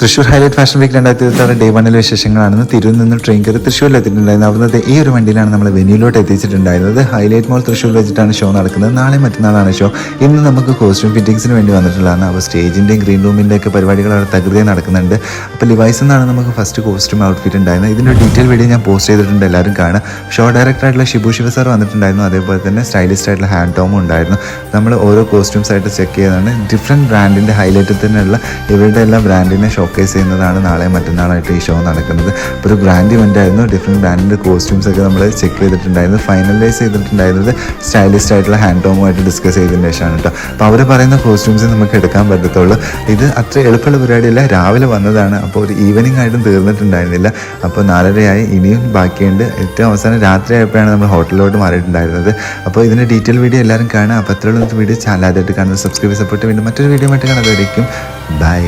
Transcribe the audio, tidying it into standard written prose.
Thrissur highlight fashion week 2026 day 1 വിശേഷങ്ങളാണെന്ന് തിരുവനന്തപുരത്ത് നിന്ന് ട്രെയിൻ കയറി തൃശ്ശൂരിൽ എത്തിയിട്ടുണ്ടായിരുന്നു. അവിടുത്തെ ഈ ഒരു വണ്ടിയിലാണ് നമ്മൾ വെന്യൂലോട്ട് എത്തിച്ചിട്ടുണ്ടായിരുന്നത്. ഹൈലൈറ്റ് മോൾ തൃശ്ശൂർ വെച്ചിട്ടാണ് ഷോ നടക്കുന്നത്. നാളെ മറ്റന്നാളാണ് ഷോ. ഇന്ന് നമുക്ക് കോസ്റ്റ്യൂം ഫിറ്റിംഗ്സിന് വേണ്ടി വന്നിട്ടുള്ളതാണ്. അപ്പോൾ സ്റ്റേജിൻ്റെയും ഗ്രീൻ റൂമിൻ്റെ ഒക്കെ പരിപാടികൾ അവിടെ തകൃതിയായി നടക്കുന്നുണ്ട്. അപ്പോൾ ലിവൈസ് എന്നാണ് നമുക്ക് ഫസ്റ്റ് കോസ്റ്റ്യൂം ഔട്ട്ഫിറ്റ് ഉണ്ടായിരുന്നത്. ഇതിൻ്റെ ഡീറ്റെയിൽ വീഡിയോ ഞാൻ പോസ്റ്റ് ചെയ്തിട്ടുണ്ട്, എല്ലാവരും കാണാം. ഷോ ഡയറക്ടറായിട്ടുള്ള ഷിബു ശിവ സാർ വന്നിട്ടുണ്ടായിരുന്നു. അതേപോലെ തന്നെ സ്റ്റൈലിസ്റ്റ് ആയിട്ടുള്ള ഹാൻഡ് ടോമും ഉണ്ടായിരുന്നു. നമ്മൾ ഓരോ കോസ്റ്റ്യൂംസ് ആയിട്ട് ചെക്ക് ചെയ്തതാണ്. ഡിഫറെൻറ്റ് ബ്രാൻഡിൻ്റെ ഹൈലൈറ്റിൽ തന്നെയുള്ള ഇവരുടെ എല്ലാ ബ്രാൻഡിനെ ഷോക്കേസ് ചെയ്യുന്നതാണ് നാളെ മറ്റന്നാളായിട്ട് ഈ ഷോ നടക്കുന്നത്. അപ്പോൾ ഒരു ഗ്രാൻഡ് ഇവൻ്റ് ആയിരുന്നു. ഡിഫറെൻറ്റ് ബ്രാൻഡിൻ്റെ കോസ്റ്റ്യൂംസ് ഒക്കെ നമ്മൾ ചെക്ക് ചെയ്തിട്ടുണ്ടായിരുന്നു. ഫൈനലൈസ് ചെയ്തിട്ടുണ്ടായിരുന്നത് സ്റ്റൈലിസ്റ്റ് ആയിട്ടുള്ള ഹാൻഡ് ടോമുമായിട്ട് ഡിസ്കസ് ചെയ്തതിന് ശേഷമാണ് കേട്ടോ. അപ്പോൾ അവർ പറയുന്ന കോസ്റ്റ്യൂംസ് നമുക്ക് എടുക്കാൻ പറ്റത്തുള്ളൂ. ഇത് അത്ര എളുപ്പമുള്ള പരിപാടിയല്ല. രാവിലെ വന്നതാണ്, അപ്പോൾ ഒരു ഈവനിങ് ആയിട്ടും തീർന്നിട്ടുണ്ടായിരുന്നില്ല. അപ്പോൾ 4:30 ഇനിയും ബാക്കിയുണ്ട്. ഏറ്റവും അവസാനം രാത്രി ആയപ്പോഴാണ് നമ്മൾ ഹോട്ടലിലോട്ട് മാറിയിട്ടുണ്ടായിരുന്നത്. അപ്പോൾ ഇതിൻ്റെ ഡീറ്റെയിൽ വീഡിയോ എല്ലാവരും കാണാം. അപ്പോൾ അത്രയുള്ള വീഡിയോ ചാനലായിട്ട് കാണുന്നത് സബ്സ്ക്രൈബ് സപ്പോർട്ട്. വീണ്ടും മറ്റൊരു വീഡിയോ ആയിട്ട് കാണാതായിരിക്കും. ബൈ.